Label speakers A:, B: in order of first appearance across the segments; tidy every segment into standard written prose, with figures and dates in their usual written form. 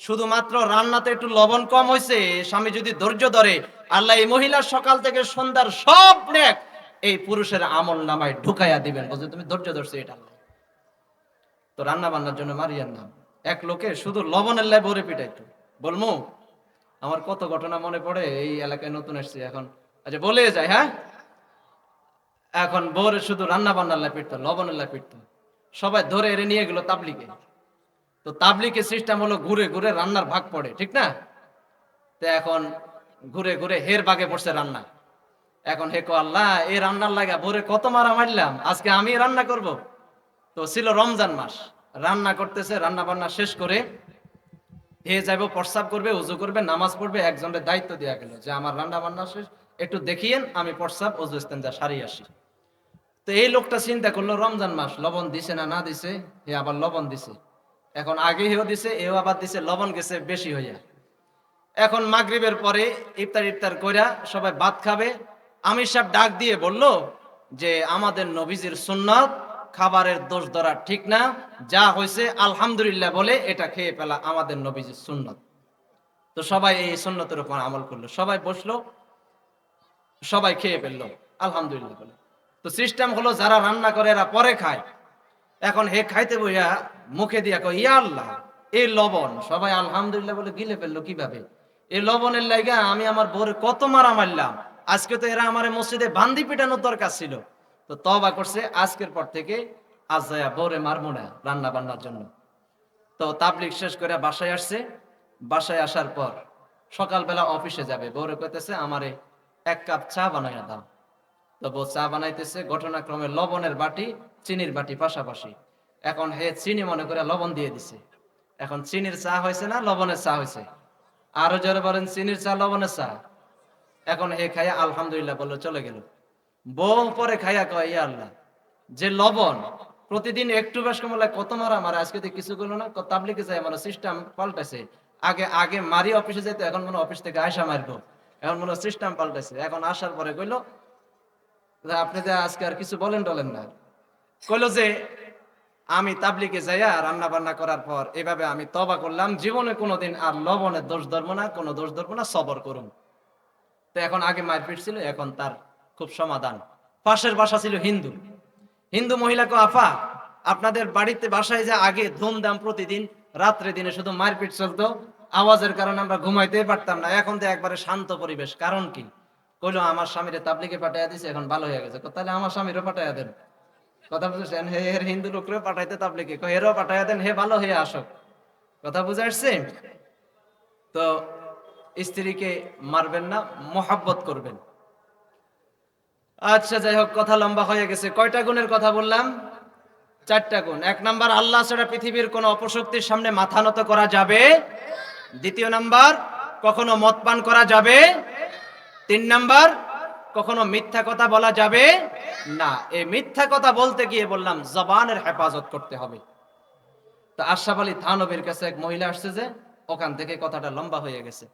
A: শুধুমাত্র রান্নাতে একটু লবণ কম হয়েছে, স্বামী যদি ধৈর্য ধরে, আল্লাহ এই মহিলার সকাল থেকে সন্ধ্যার সব নেক এই পুরুষের আমল নামায় ঢুকাইয়া দিবেন, বলছে তুমি ধৈর্য ধরছো এটা। তো রান্না বান্নার জন্য মারিয়ার নাম। এক লোকে শুধু লবণের লাই ভরে পিটাইতো। বলমু আমার কত ঘটনা মনে পড়ে, এই এলাকায় নতুন আসছি এখন, আচ্ছা বলে যায়। হ্যাঁ, এখন ভোরে শুধু রান্না বান্নার লাই পিটতো, লবণের লাই পিটতো। সবাই ধরে এনে নিয়ে গেল তাবলিগে। তো তাবলিগের সিস্টেম হলো ঘুরে ঘুরে রান্নার ভাগ পড়ে, ঠিক না? তো এখন ঘুরে ঘুরে হের ভাগে পড়ছে রান্না। এখন হে কো আল্লাহ, এই রান্নার লাগা ভোরে কত মারা মারলাম, আজকে আমি রান্না করব। তো ছিল রমজান মাস, রান্না করতেছে, রান্না বান্না শেষ করে হে যাইব, প্রস্রাব করবে, উজু করবে, নামাজ পড়বে। একজনের দায়িত্ব দেওয়া গেল যে আমার রান্না বান্না শেষ, একটু দেখিয়েন, আমি প্রস্রাব উজু ইস্তেঞ্জা সারি আসি। তো এই লোকটা চিন্তা করলো রমজান মাস, লবণ দিছে না না দিছে, হে আবার লবণ দিছে। এখন আগে হেও দিছে, এও আবার দিছে, লবণ গেছে বেশি হইয়া। এখন মাগরিবের পরে ইফতার ইফতার কইরা সবাই ভাত খাবে। আমির সাহেব ডাক দিয়ে বলল যে আমাদের নবীজির সুন্নাত খাবারের দোষ ধরা ঠিক না, যা হয়েছে আলহামদুলিল্লাহ বলে এটা খেয়ে ফেলা আমাদের নবীজির সুন্নাত। তো সবাই এই সুন্নতের উপর আমল করলো, সবাই বসলো, সবাই খেয়ে ফেললো আলহামদুলিল্লাহ বলে। তো সিস্টেম হলো যারা রান্না করে এরা পরে খায়। এখন হে খাইতে বইয়া মুখে দিয়া কয় ইয়া আল্লাহ, এই লবণ। সবাই আলহামদুলিল্লাহ বলে গিলে ফেললো কিভাবে? এই লবণের লাইগা আমি আমার বউরে কত মারা মারলাম, আজকে তো এরা আমার মসজিদে বান্দি পিটানোর দরকার ছিল। তো তওবা করছে, আজকের পর থেকে আজ যায়া বউরে মারবো না রান্না বান্নার জন্য। তো তাবলিগ শেষ করে বাসায় আসছে। বাসায় আসার পর সকালবেলা অফিসে যাবে, বউরে কইতেছে আমারে 1 কাপ চা বানাইয়া দাও। তো বউ চা বানাইতেছে, ঘটনাক্রমে লবণের বাটি চিনির বাটি পাশাপাশি। এখন হে চিনি মনে করে লবণ দিয়ে দিছে। এখন চিনির চা হয়েছে না লবণের চা হয়েছে? আরো জোরে বলেন, চিনির চা লবণের চা। এখন হে খাইয়া আলহামদুলিল্লাহ বললো, চলে গেল। বউ পরে খাইয়া কয় ইয়া আল্লাহ, যে লবণ প্রতিদিন একটু বেশ কমলা কত মারা মারা, আজকে তো কিছু করলো না। তাবলিগে যায় মানে সিস্টেম পাল্টাছে। আগে আগে মারি অফিসে যেত, এখন মনে অফিস থেকে আয়সা মারবো। এখন মনে সিস্টেম পাল্টাছে। এখন আসার পরে কইলো আপনি যে আজকে আর কিছু বলেন টলেন না। কইলো যে আমি তাবলিগে যাইয়া রান্না বান্না করার পর এভাবে আমি তবা করলাম, জীবনে কোনোদিন আর লবণের দোষ ধরবো না, কোনো দোষ ধরবো না, সবর করুন। তো এখন আগে মারপিট ছিল, এখন তার খুব সমাধান। পাশের বাসা ছিল হিন্দু। হিন্দু মহিলাকে আফা, আপনাদের বাড়িতে বাসায় যা আগে ধুমধাম প্রতিদিন রাত্রে দিনে শুধু মারপিট চলতো, আওয়াজের কারণে আমরা ঘুমাইতে পারতাম না, এখন তো একবারে শান্ত পরিবেশ, কারণ কি? কইলো আমার স্বামীরে তাবলিগে পাঠাইয়া দিছে, এখন ভালো হয়ে গেছে। তাহলে আমার স্বামীরও পাঠাইয়া দেন। কথা বুঝেছেন? হে এর হিন্দু লোকরে পাঠাইতে তাবলিগে, হেরও পাঠাইয়া দেন, হে ভালো হয়ে আসো। কথা বুঝে আসছে? তো স্ত্রীকে মারবেন না, মোহাব্বত করবেন। আচ্ছা যাই হোক, কথা লম্বা হয়ে গেছে। কয়টা গুণের কথা বললাম? 4টা গুণ। 1 নাম্বার, আল্লাহ ছাড়া পৃথিবীর কোন অপশক্তির সামনে মাথা নত করা যাবে। 2 নাম্বার, কখনো মদ পান করা যাবে। 3 নাম্বার, কখনো মিথ্যা কথা বলা যাবে না। এই মিথ্যা কথা বলতে গিয়ে বললাম জবানের হেফাজত করতে হবে। তো আশরাফ আলী থানবীর কাছে এক মহিলা আসছে, যে ওখান থেকে কথাটা লম্বা হয়ে গেছে।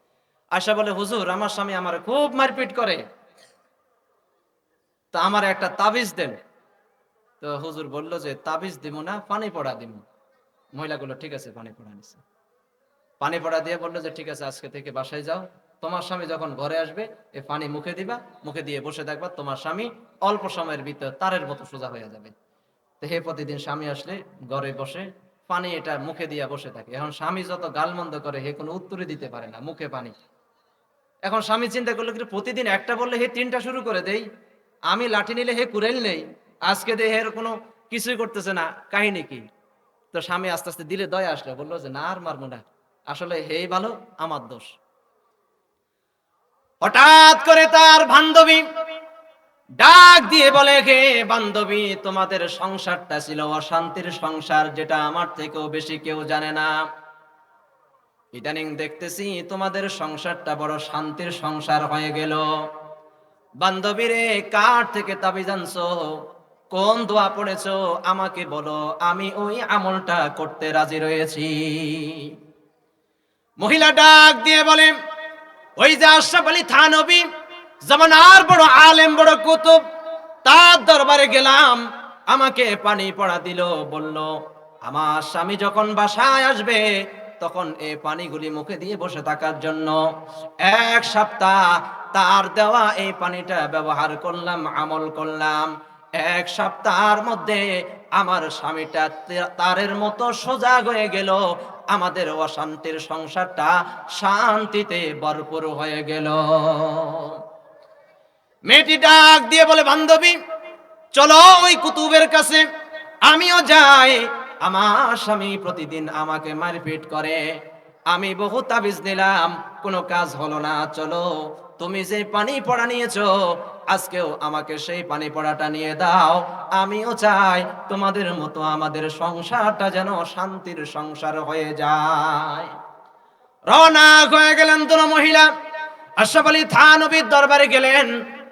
A: আশা বলে হুজুর, আমার স্বামী আমার খুব মারপিট করে, তো আমার একটা তাবিজ দেন। তো হুজুর বলল যে তাবিজ দিব না, পানি পড়া দিব। মহিলাগুলো ঠিক আছে, পানি পড়া নিছে। পানি পড়া দিয়ে বললো যে ঠিক আছে, আজকে থেকে বাসায় যাও, তোমার স্বামী যখন ঘরে আসবে এই পানি মুখে দিবা, মুখে দিয়ে বসে থাকবা, তোমার স্বামী অল্প সময়ের ভিতর তারের মতো সোজা হয়ে যাবে। তো হে প্রতিদিন স্বামী আসলে ঘরে বসে পানি এটা মুখে দিয়া বসে থাকে। এখন স্বামী যত গালমন্দ করে হে কোনো উত্তরই দিতে পারে না, মুখে পানি। এখন স্বামী চিন্তা করলো কি প্রতিদিন একটা বললে হে 3টা শুরু করে দেই, আমি লাঠি নিলে হে কুড়াইল নেই, আজকে দে হের কোনো কিছুই করতেছে না, কাহিনী কি? তো স্বামী আস্তে আস্তে দিলে দয়া আসলো, বললো যে না আর মারবো না, আসলে হেই ভালো, আমার দোষ। হঠাৎ করে তার বান্ধবী ডাক দিয়ে বলে, হে বান্ধবী, তোমাদের সংসারটা ছিল অশান্তির সংসার, যেটা আমার থেকেও বেশি কেউ জানে না। ইদানিং দেখতেছি তোমাদের সংসারটা বড় শান্তির সংসার হয়ে গেল। বান্ধবীরে, কার থেকে তাবিজ আনছো, কোন দোয়া পড়েছো, আমাকে বলো, আমি ওই আমলটা করতে রাজি রয়েছি। মহিলা ডাক দিয়ে বলে, ওই যে আশরাফ আলী থানবী, জামানার বড় আলেম, বড় কুতুব, তার দরবারে গেলাম, আমাকে পানি পড়া দিল, বলল আমার স্বামী যখন বাসায় আসবে তখন এই পানিগুলি মুখে দিয়ে বসে থাকার জন্য 1 সপ্তাহ তার দেওয়া এই পানিটা ব্যবহার করলাম, আমল করলাম। 1 সপ্তাহের মধ্যে আমার স্বামীটা তারের মতো সজাগ হয়ে গেল, আমাদের অশান্তির সংসারটা শান্তিতে ভরপুর হয়ে গেল। মেয়েটি ডাক দিয়ে বলে, বান্ধবী চলো ওই কুতুবের কাছে, আমিও যাই। আমার স্বামী প্রতিদিন আমাকে মারপিট করে, আমি বহু তাবিজ দিলাম, কোনো কাজ হলো না। চলো তুমি যে পানি পড়া নিয়েছো, আজকেও আমাকে সেই পানি পড়াটা নিয়ে দাও। আমিও চাই তোমাদের মতো আমাদের সংসারটা যেন শান্তির সংসার হয়ে যায়। রওনা হয়ে গেলেন দুনো মহিলা। আশরাফ আলী থানবীর দরবারে গেলেন,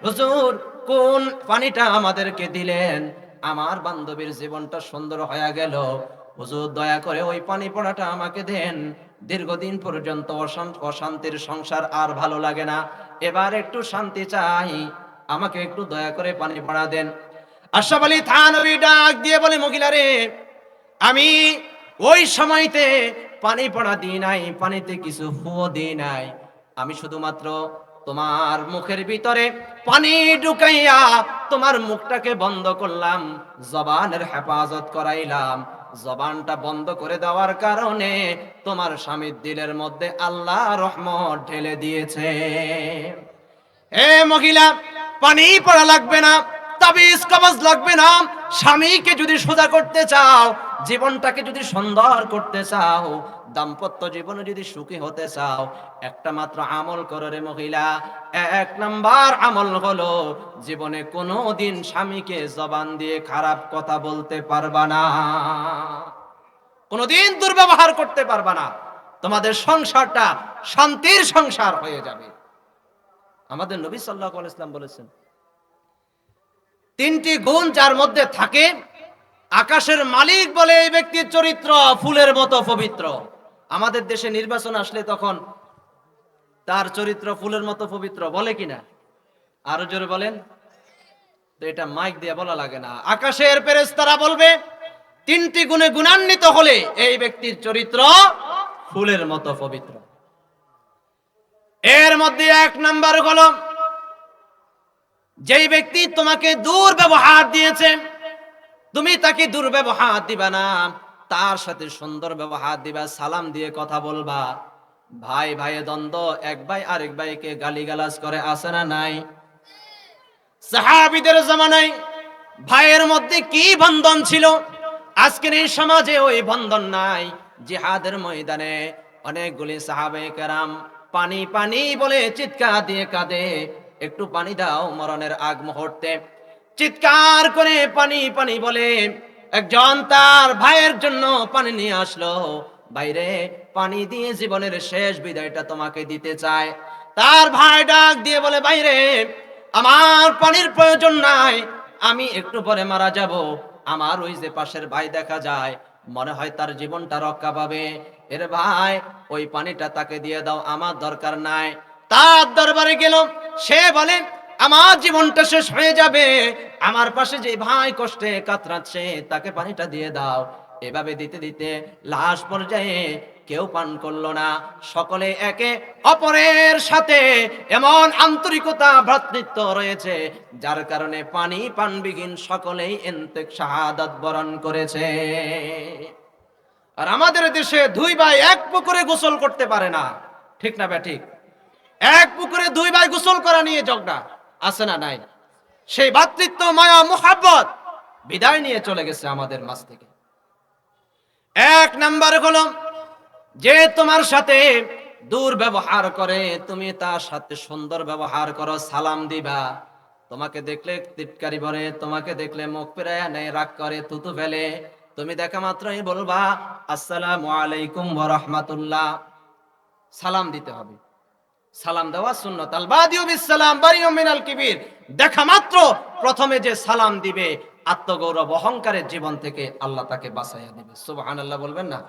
A: হুজুর কোন পানিটা আমাদেরকে দিলেন, আমার বান্ধবীর জীবনটা সুন্দর হয়ে গেল, হুজুর দয়া করে ওই পানি পড়াটা আমাকে দেন। দীর্ঘদিন পর্যন্ত অশান্তির সংসার আর ভালো লাগে না, এবার একটু শান্তি চাই, আমাকে একটু দয়া করে পানি পড়া দেন। আশরাফ আলী থানবী ডাক দিয়ে বলে, মহিলা রে, আমি ওই সময়তে পানি পড়া দিই নাই, পানিতে কিছু ফুও দিই নাই, আমি শুধুমাত্র তোমার মুখের ভিতরে পানি ঢুকাইয়া তোমার মুখটাকে বন্ধ করলাম, জবানের হেফাজত করাইলাম। জবানটা বন্ধ করে দেওয়ার কারণে তোমার স্বামীর দিলের মধ্যে আল্লাহ রহমত ঢেলে দিয়েছে। এ মহিলা, পানি পড়া লাগবে না, তাবিজ কবজ লাগবে না। স্বামীকে যদি সোজা করতে চাও, জীবনটাকে যদি সুন্দর করতে চাও, দাম্পত্য জীবনে যদি সুখী হতে চাও, একটা মাত্র আমল করো রে মহিলা। 1 নাম্বার আমল হলো, জীবনে কোনোদিন স্বামীকে জবান দিয়ে খারাপ কথা বলতে পারবা না, কোনোদিন দুর্ব্যবহার করতে পারবা না, তোমাদের সংসারটা শান্তির সংসার হয়ে যাবে। আমাদের নবী সাল্লাল্লাহু আলাইহি ওয়াসাল্লাম বলেছেন, 3টি গুণ যার মধ্যে থাকে, আকাশের মালিক বলে এই ব্যক্তির চরিত্র ফুলের মতো পবিত্র। আমাদের দেশে নির্বাচন আসলে তখন তার চরিত্র ফুলের মতো পবিত্র বলে কিনা, আরো জোরে বলেন। তো এটা মাইক দিয়ে বলা লাগে না, আকাশের ফেরেশতারা বলবে 3টি গুণে গুণান্বিত হলে এই ব্যক্তির চরিত্র ফুলের মতো পবিত্র। এর মধ্যে 1 নাম্বার হলো, যেই ব্যক্তি তোমাকে দুর্ব্যবহার দিয়েছে, তুমি তাকে দুর্ব্যবহার দিবা না, তার সাথে সুন্দর ব্যবহার দিবা, সালাম দিয়ে কথা বলবা। ভাই ভাইয়ে দ্বন্দ্ব, এক ভাই আরেক ভাইকে গালিগালাজ করে, আছে না নাই? সাহাবীদের জামানায় ভাইয়ের মধ্যে কি বন্ধন ছিল, আজকের এই সমাজে ওই বন্ধন নাই। জিহাদের ময়দানে অনেকগুলি সাহাবায়ে কেরাম পানি পানি বলে চিৎকার দিয়ে কাঁদে, একটু পানি দাও, মরণের আগ মুহূর্তে চিৎকার করে পানি পানি বলে। একজন তার ভাইয়ের জন্য পানি নিয়ে আসলো, বাইরে পানি দিয়ে জীবনের শেষ বিদায়টা তোমাকে দিতে চায়। তার ভাই ডাক দিয়ে বলে, বাইরে আমার পানির প্রয়োজন নাই, আমি একটু পরে মারা যাব। আমার ওই যে পাশের ভাই দেখা যায়, মনে হয় তার জীবনটা রক্ষা পাবে, এর ভাই ওই পানিটা তাকে দিয়ে দাও, আমার দরকার নাই। তার দরবারে গেল, সে বলে, আমার জীবনটা শেষ হয়ে যাবে, আমার পাশে যে ভাই কষ্টে কাতরাচ্ছে তাকে পানিটা দিয়ে দাও। এভাবে দিতে দিতে লাশ পর্যায়ে কেউ পান করলো না, সকলে একে অপরের সাথে এমন আন্তরিকতা ভ্রাতৃত্ব রয়েছে, যার কারণে পানি পানবিহীন সকলেই শাহাদাত বরণ করেছে। আর আমাদের দেশে 2 ভাই 1 পুকুরে গোসল করতে পারে না, ঠিক না ব্যাঠিক? 1 পুকুরে 2 ভাই গোসল করা নিয়ে ঝগড়া, আছে না নাই? সেই ভ্রাতৃত্ব মায়া মুহাব্বত বিদায় নিয়ে চলে গেছে আমাদের মাঝ থেকে। 1 নাম্বার হলো, যে তোমার সাথে দুর্ব্যবহার করে তুমি তার সাথে সুন্দর ব্যবহার করো, সালাম দিবা। তোমাকে দেখলে টিটকারি ভরে, তোমাকে দেখলে মুখ ফিরাইয়া নেয়, রাগ করে, থুতু ফেলে, তুমি দেখা মাত্রই বলবা আসসালামু আলাইকুম ওয়া রাহমাতুল্লাহ। সালাম দিতে হবে, সালাম দেওয়া সুন্নাত। আল বাদিউ বিস সালাম বারিউম মিনাল কিবির। দেখা মাত্র প্রথমে যে সালাম দিবে, আত্মগৌরব অহংকারের জীবন থেকে আল্লাহ তাকে বাঁচাইয়া দিবে। সুবহানাল্লাহ বলবেন না?